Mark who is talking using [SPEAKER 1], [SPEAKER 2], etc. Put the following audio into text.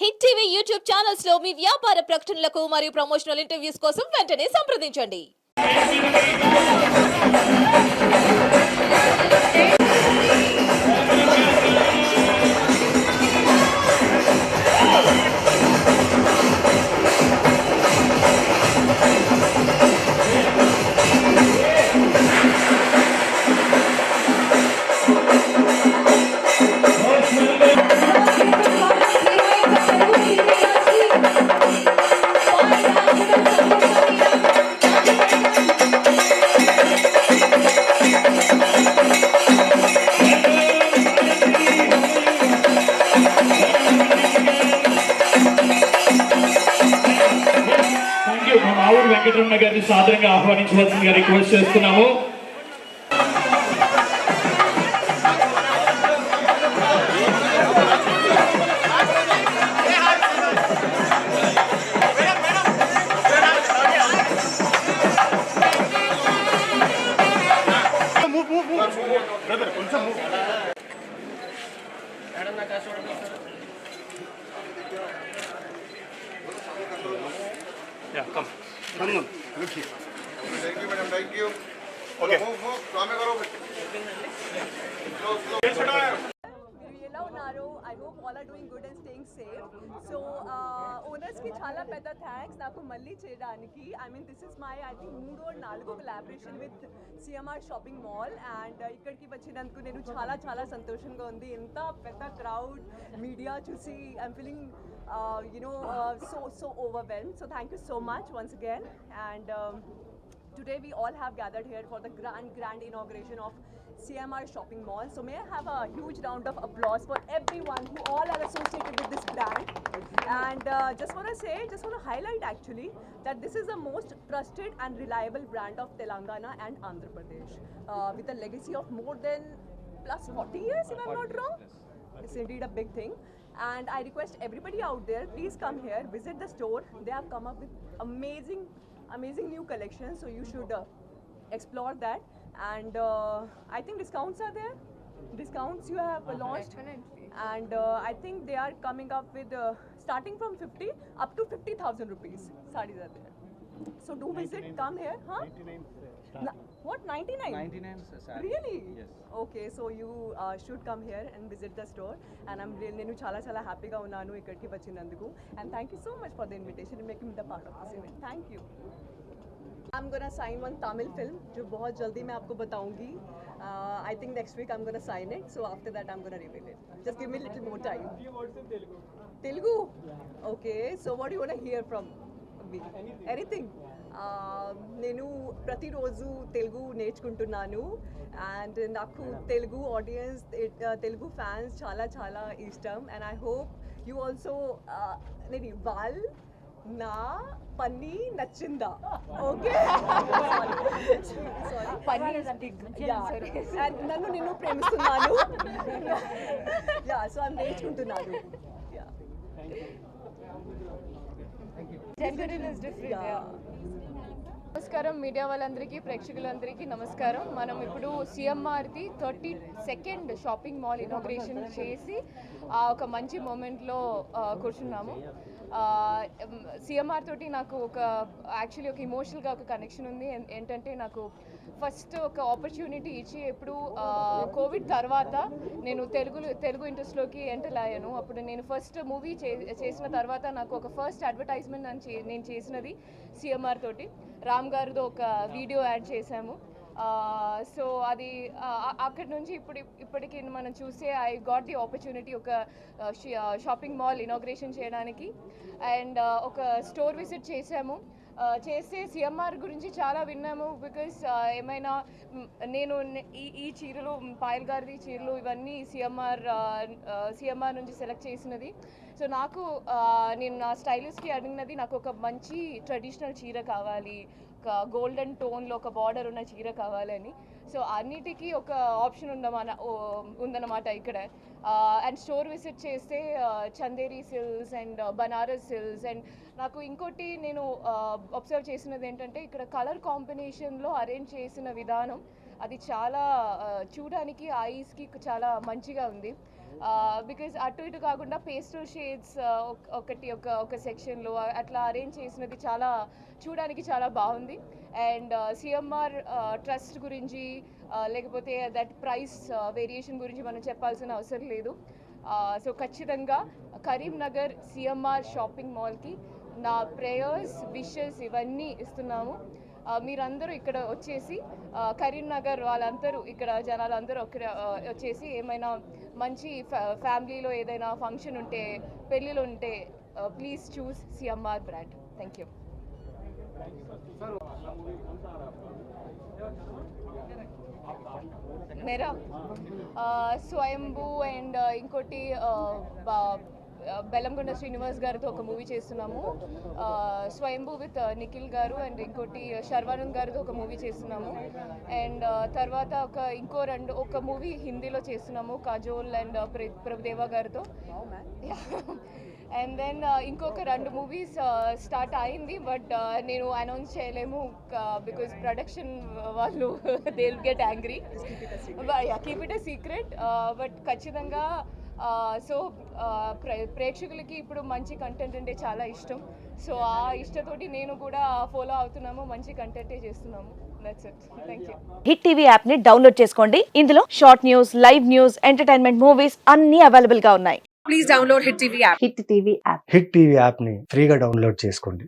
[SPEAKER 1] Hit TV YouTube channels లో మీ వ్యాపార ప్రకటనలకు మరియు ప్రమోషనల్ ఇంటర్వ్యూస్ కోసం వెంటనే సంప్రదించండి.
[SPEAKER 2] మావూరు వెంకటరమణ గారిని సాదరంగా ఆహ్వానించవలసిందిగా రిక్వెస్ట్ చేస్తున్నాము.
[SPEAKER 3] Yeah, come. Look here.
[SPEAKER 4] Thank you, madam. Thank you. Okay. Move. Come karo.
[SPEAKER 5] ఎలా ఉన్నారు? I hope all are doing good and staying safe. So ఓనర్స్కి చాలా పెద్ద థ్యాంక్స్ నాకు మళ్ళీ చేయడానికి. I mean this is my I think 3 or 4 collaboration with CMR shopping mall and ఇక్కడికి వచ్చినందుకు నేను చాలా సంతోషంగా ఉంది. ఎంత పెద్ద క్రౌడ్ మీడియా చూసి I'm feeling so overwhelmed. So thank you so much once again. And today we all have gathered here for the grand inauguration of CMR Shopping Mall. So may I have a huge round of applause for everyone who all are associated with this brand. And just want to highlight actually that this is the most trusted and reliable brand of Telangana and Andhra Pradesh with a legacy of more than plus 40 years if I'm not wrong. It's indeed a big thing. And I request everybody out there, please come here, visit the store. They have come up with amazing new collections, so you should explore that. And I think discounts are there. Discounts you have launched.
[SPEAKER 6] Definitely.
[SPEAKER 5] And I think they are coming up with starting from 50 up to 50,000 rupees. Sarees are there. So do visit, come here. Huh?
[SPEAKER 3] 99
[SPEAKER 5] What, 99?
[SPEAKER 3] 99 saree.
[SPEAKER 5] Really?
[SPEAKER 3] Yes.
[SPEAKER 5] Okay, so you should come here and visit the store. And I'm really నేను చాలా హ్యాపీగా ఉన్నాను ఇక్కడికి వచ్చినందుకు. And thank you so much for the invitation and making me the part of this event. Thank you. I'm gonna sign one Tamil film जो बहुत जल्दी मैं आपको बताऊंगी. I think next week I'm gonna sign it. So after that I'm gonna reveal it. Just give me a little more time. Telugu? Okay. So what do you wanna hear from me? Anything. నేను ప్రతిరోజు తెలుగు నేర్చుకుంటున్నాను and నాకు Telugu audience Telugu fans చాలా ఇష్టం and I hope you also నేను ఇవాళ నా పని నచ్చిందా ఓకే నన్ను నేను ప్రేమిస్తున్నాను యా సో ఐమ్ నేర్చుకుంటున్నాను
[SPEAKER 6] నమస్కారం మీడియా వాళ్ళందరికీ ప్రేక్షకులందరికీ నమస్కారం. మనం ఇప్పుడు సిఎంఆర్ది 32nd షాపింగ్ మాల్ ఇనాగ్రేషన్ చేసి ఒక మంచి మూమెంట్లో కూర్చున్నాము. సిఎంఆర్ తోటి నాకు యాక్చువల్లీ ఒక ఇమోషనల్గా ఒక కనెక్షన్ ఉంది. ఏంటంటే నాకు ఫస్ట్ ఒక ఆపర్చునిటీ ఇచ్చి ఎప్పుడు కోవిడ్ తర్వాత నేను తెలుగు ఇండస్ట్రీలోకి ఎంటర్ అయ్యాను. అప్పుడు నేను ఫస్ట్ మూవీ చేసిన తర్వాత నాకు ఒక ఫస్ట్ అడ్వర్టైజ్మెంట్ నేను చేసినది సిఎంఆర్ తోటి. రామ్ గారితో ఒక వీడియో యాడ్ చేశాము. సో అది అక్కడి నుంచి ఇప్పటికి మనం చూస్తే ఐ గాట్ ది ఆపర్చునిటీ ఒక షాపింగ్ మాల్ ఇనాగ్రేషన్ చేయడానికి అండ్ ఒక స్టోర్ విజిట్ చేసాము. చేస్తే సిఎంఆర్ గురించి చాలా విన్నాము. బికాస్ ఏమైనా నేను ఈ చీరలు పాయల్ గారిది చీరలు ఇవన్నీ సిఎంఆర్ నుంచి సెలెక్ట్ చేసినది. సో నాకు నేను నా స్టైలిస్ట్కి అడిగినది నాకు ఒక మంచి ట్రెడిషనల్ చీర కావాలి, ఒక గోల్డెన్ టోన్లో ఒక బార్డర్ ఉన్న చీర కావాలని. సో అన్నిటికీ ఒక ఆప్షన్ ఉందన్నమాట ఇక్కడ. అండ్ స్టోర్ విజిట్ చేస్తే Chanderi silks and Banaras silks and నాకు ఇంకోటి నేను అబ్జర్వ్ చేసినది ఏంటంటే ఇక్కడ కలర్ కాంబినేషన్లో అరేంజ్ చేసిన విధానం అది చాలా చూడడానికి ఐస్కి చాలా మంచిగా ఉంది. బికాజ్ అటు ఇటు కాకుండా పేస్టల్ షేడ్స్ ఒక సెక్షన్లో అట్లా అరేంజ్ చేసినది చాలా చూడడానికి చాలా బాగుంది. అండ్ సిఎంఆర్ ట్రస్ట్ గురించి లేకపోతే దట్ ప్రైస్ వేరియేషన్ గురించి మనం చెప్పాల్సిన అవసరం లేదు. సో ఖచ్చితంగా కరీంనగర్ సిఎంఆర్ షాపింగ్ మాల్కి నా ప్రేయర్స్, విషెస్ ఇవన్నీ ఇస్తున్నాము. మీరందరూ ఇక్కడ వచ్చేసి కరీంనగర్ వాళ్ళందరూ ఇక్కడ జనాలందరూ వచ్చేసి ఏమైనా మంచి ఫ్యామిలీలో ఏదైనా ఫంక్షన్ ఉంటే, పెళ్ళిళ్ళు ఉంటే please choose CMR brand. Thank you. Mera Swayambhu and ఇంకోటి బెల్లంకొండ శ్రీనివాస్ గారితో ఒక మూవీ చేస్తున్నాము. స్వయంభూ విత్ నిఖిల్ గారు అండ్ ఇంకోటి శర్వానంద్ గారితో ఒక మూవీ చేస్తున్నాము. అండ్ తర్వాత ఒక మూవీ హిందీలో చేస్తున్నాము కాజోల్ అండ్ ప్రభుదేవా గారితో. అండ్ దెన్ ఇంకొక 2 మూవీస్ స్టార్ట్ అయింది, బట్ నేను అనౌన్స్ చేయలేము బికాజ్ ప్రొడక్షన్ వాళ్ళు they will get angry. Keep it a secret. But ఖచ్చితంగా సో ప్రేక్షకులకి ఇప్పుడు మంచి కంటెంట్ అంటే చాలా ఇష్టం. సో ఆ ఇష్టతోటి నేను కూడా ఫాలో అవుతున్నాము, మంచి కంటెంటే చేస్తున్నాము. That's it. Thank you.
[SPEAKER 7] Hit TV app ని డౌన్లోడ్ చేసుకోండి. ఇందులో short news, live news, entertainment movies అన్ని అవైలబుల్ గా ఉన్నాయి.
[SPEAKER 8] Please download Hit TV app.
[SPEAKER 7] Hit TV app.
[SPEAKER 9] Hit TV యాప్ని ఫ్రీగా డౌన్లోడ్ చేసుకోండి.